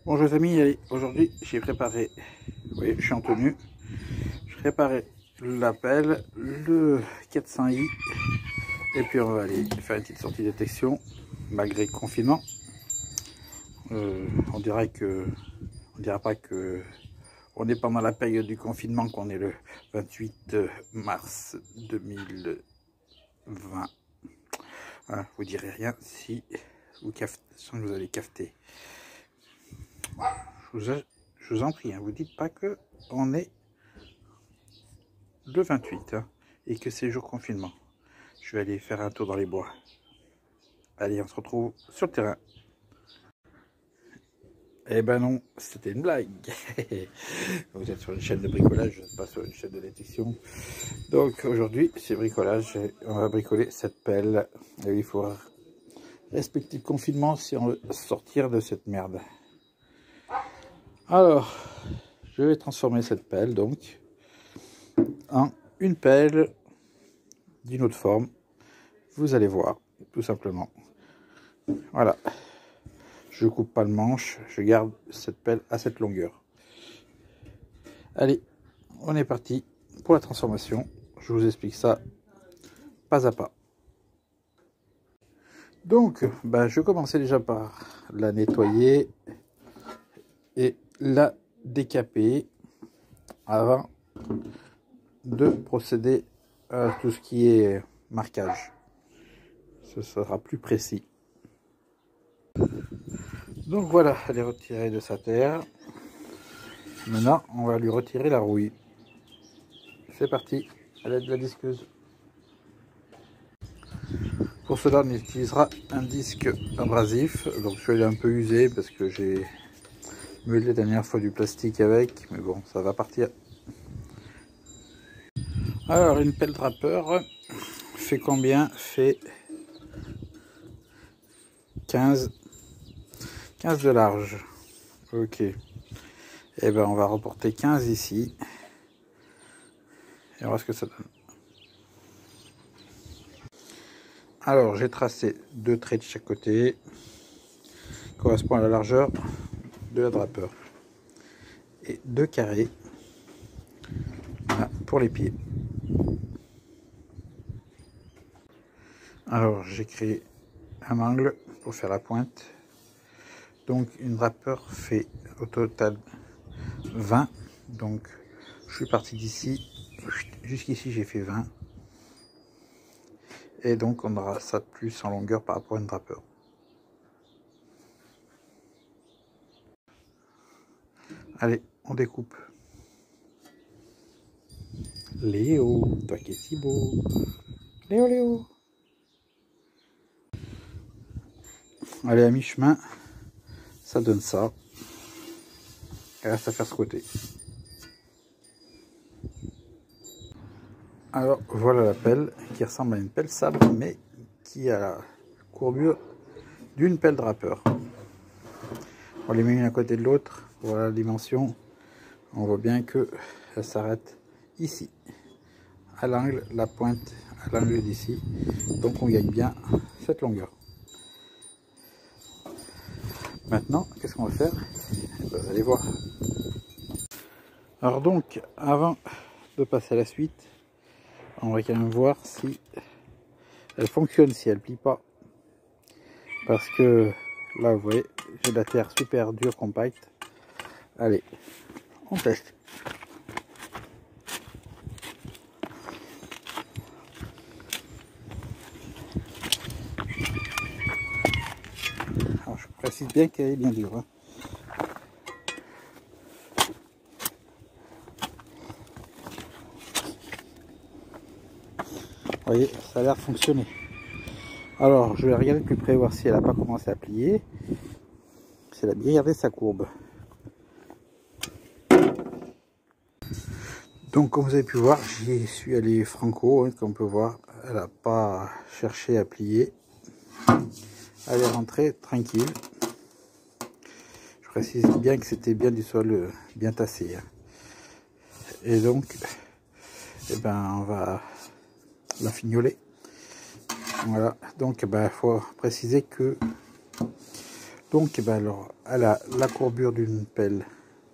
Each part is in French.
Bonjour les amis, allez, aujourd'hui j'ai préparé, vous voyez, je suis en tenue, j'ai préparé l'appel, le 400i, et puis on va aller faire une petite sortie de détection, malgré le confinement. On dira pas que on est pendant la période du confinement, qu'on est le 28 mars 2020. Voilà, vous direz rien si vous allez cafeter. Je vous en prie, hein, vous dites pas que on est le 28 hein, et que c'est jour confinement. Je vais aller faire un tour dans les bois. Allez, on se retrouve sur le terrain. Eh ben non, c'était une blague. Vous êtes sur une chaîne de bricolage, pas sur une chaîne de détection. Donc aujourd'hui, c'est bricolage. On va bricoler cette pelle. Et il faut respecter le confinement si on veut sortir de cette merde. Alors, je vais transformer cette pelle donc en une pelle d'une autre forme. Vous allez voir, tout simplement. Voilà. Je coupe pas le manche, je garde cette pelle à cette longueur. Allez, on est parti pour la transformation. Je vous explique ça pas à pas. Donc, je commençais déjà par la nettoyer et la décaper avant de procéder à tout ce qui est marquage. Ce sera plus précis. Donc voilà, elle est retirée de sa terre. Maintenant, on va lui retirer la rouille. C'est parti, à l'aide de la disqueuse. Pour cela, on utilisera un disque abrasif. Donc celui-là est un peu usé parce que j'ai meulé la dernière fois du plastique avec. Mais bon, ça va partir. Alors, une pelle drapeur fait combien? Fait 15 de large. Ok. Et ben on va reporter 15 ici. Et on voit ce que ça donne. Alors j'ai tracé 2 traits de chaque côté. Correspond à la largeur de la drapeur. Et 2 carrés pour les pieds. Alors j'ai créé un angle pour faire la pointe. Donc une drapeur fait au total 20. Donc je suis parti d'ici jusqu'ici, j'ai fait 20. Et donc on aura ça de plus en longueur par rapport à une drapeur. Allez, on découpe. Léo, toi qui es si beau. Léo, Léo. Allez, à mi-chemin, ça donne ça. Il reste à faire ce côté. Alors, voilà la pelle qui ressemble à une pelle sable, mais qui a la courbure d'une pelle drapeur. On les met une à côté de l'autre. Voilà la dimension. On voit bien que elle s'arrête ici, à l'angle, la pointe à l'angle d'ici. Donc on gagne bien cette longueur. Maintenant, qu'est-ce qu'on va faire? Vous allez voir. Alors donc, avant de passer à la suite, on va quand même voir si elle fonctionne, si elle plie pas. Parce que là, vous voyez, j'ai de la terre super dure, compacte. Allez, on teste. Alors, je précise bien qu'elle est bien dure. Hein. Vous voyez, ça a l'air de fonctionner. Alors, je vais regarder de plus près, voir si elle n'a pas commencé à plier. Si elle a bien gardé sa courbe. Donc, comme vous avez pu voir, j'y suis allé franco. Hein, comme on peut voir, elle n'a pas cherché à plier. Elle est rentrée tranquille. Je précise bien que c'était bien du sol bien tassé. Hein. Et donc, on va la fignoler. Voilà, donc il faut préciser que Donc alors, elle a la courbure d'une pelle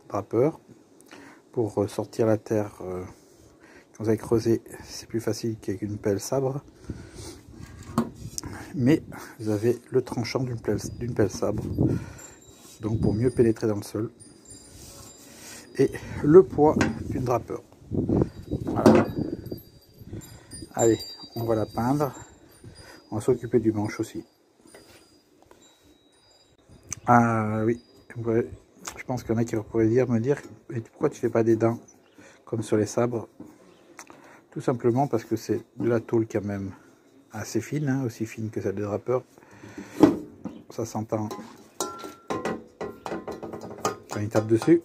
drapeur. Pour sortir la terre, quand vous avez creusé, c'est plus facile qu'avec une pelle sabre. Mais vous avez le tranchant d'une pelle sabre, donc pour mieux pénétrer dans le sol. Et le poids d'une drapeur. Voilà. Allez, on va la peindre. On va s'occuper du manche aussi. Ah oui, je pense qu'il y en a qui pourraient me dire, mais pourquoi tu fais pas des dents comme sur les sabres? Tout simplement parce que c'est de la tôle quand même assez fine, hein, aussi fine que celle des drapeurs. Ça s'entend quand il tape dessus.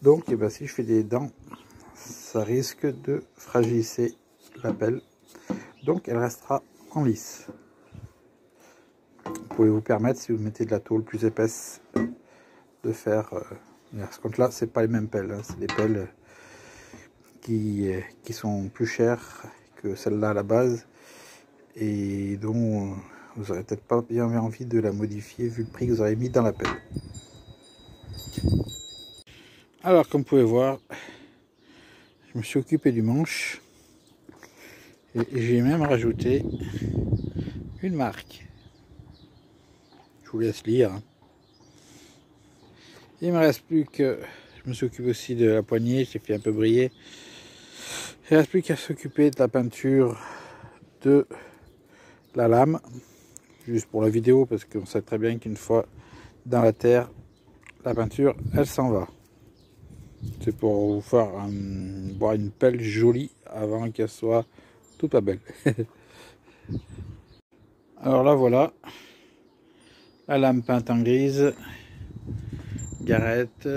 Donc, ben, si je fais des dents, ça risque de fragiliser la pelle. Donc, elle restera en lice. Vous pouvez vous permettre, si vous mettez de la tôle plus épaisse, de faire... ce compte-là, c'est pas les mêmes pelles. Hein, c'est des pelles qui sont plus chères que celle-là à la base. Et dont vous n'aurez peut-être pas bien envie de la modifier vu le prix que vous avez mis dans la pelle. Alors, comme vous pouvez voir, je me suis occupé du manche et j'ai même rajouté une marque. Je vous laisse lire. Il me reste plus que... Je me suis occupé aussi de la poignée, j'ai fait un peu briller. Il ne reste plus qu'à s'occuper de la peinture de la lame. Juste pour la vidéo, parce qu'on sait très bien qu'une fois dans la terre, la peinture, elle s'en va. C'est pour vous faire voir une pelle jolie avant qu'elle soit toute pas belle. Alors là, voilà. La lame peinte en grise. Garrette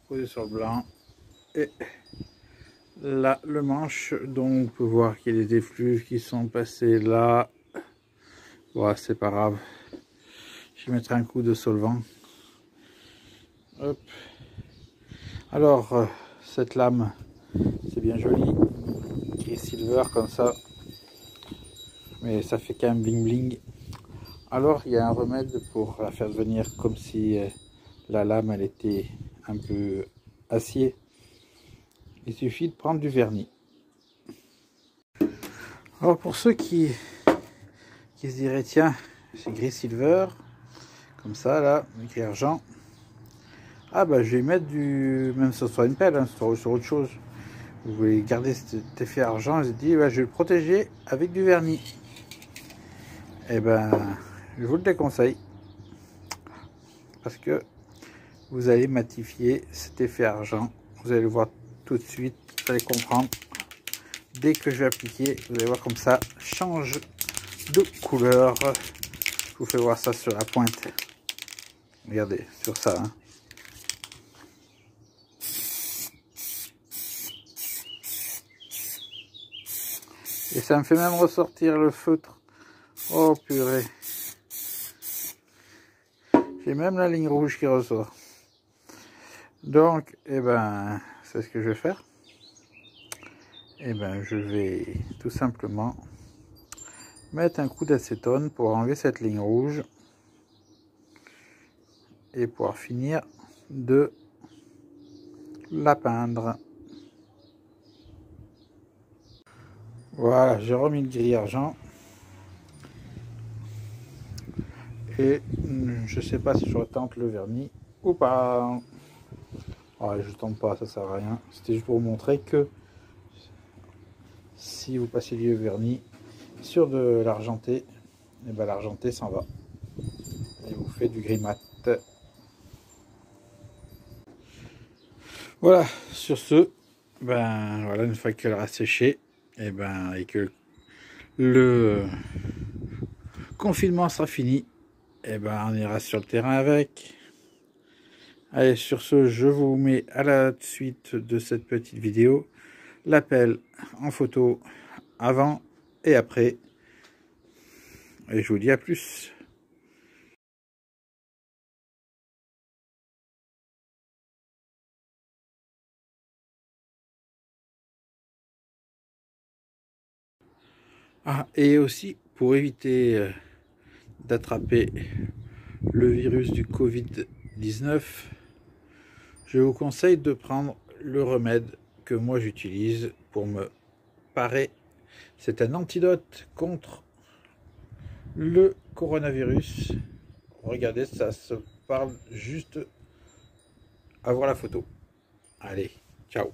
posée sur le blanc. Et là, le manche. Donc, on peut voir qu'il y a des effluves qui sont passés là. Voilà, c'est pas grave. Je mettrai un coup de solvant. Hop. Alors, cette lame, c'est bien joli. Gris silver comme ça. Mais ça fait quand même bling bling. Alors, il y a un remède pour la faire devenir comme si la lame, elle était un peu acier. Il suffit de prendre du vernis. Alors, pour ceux qui se diraient, tiens, c'est gris silver, comme ça, là, gris argent. Ah, bah, je vais mettre du... Même si ce soit une pelle, hein, sur autre chose. Vous voulez garder cet effet argent, je dis, bah, je vais le protéger avec du vernis. Eh ben, je vous le déconseille. Parce que vous allez matifier cet effet argent. Vous allez le voir tout de suite, vous allez comprendre. Dès que je vais appliquer, vous allez voir comme ça change de couleur. Je vous fais voir ça sur la pointe. Regardez, sur ça. Hein. Et ça me fait même ressortir le feutre. Oh purée. J'ai même la ligne rouge qui ressort. Donc, eh ben, c'est ce que je vais faire. Eh ben, je vais tout simplement mettre un coup d'acétone pour enlever cette ligne rouge et pouvoir finir de la peindre. Voilà, j'ai remis le gris argent et je sais pas si je retente le vernis ou pas. Ouais, je tente pas, ça sert à rien. C'était juste pour vous montrer que si vous passez du vernis sur de l'argenté, et ben l'argenté s'en va et vous fait du gris mat. Voilà, sur ce, ben voilà, une fois qu'elle aura séché, et ben et que le confinement sera fini, et ben on ira sur le terrain avec. Allez, sur ce, je vous mets à la suite de cette petite vidéo l'appel en photo avant et après. Et je vous dis à plus. Ah, et aussi, pour éviter d'attraper le virus du Covid-19, je vous conseille de prendre le remède que moi j'utilise pour me parer. C'est un antidote contre le coronavirus. Regardez, ça se parle juste à voir la photo. Allez, ciao.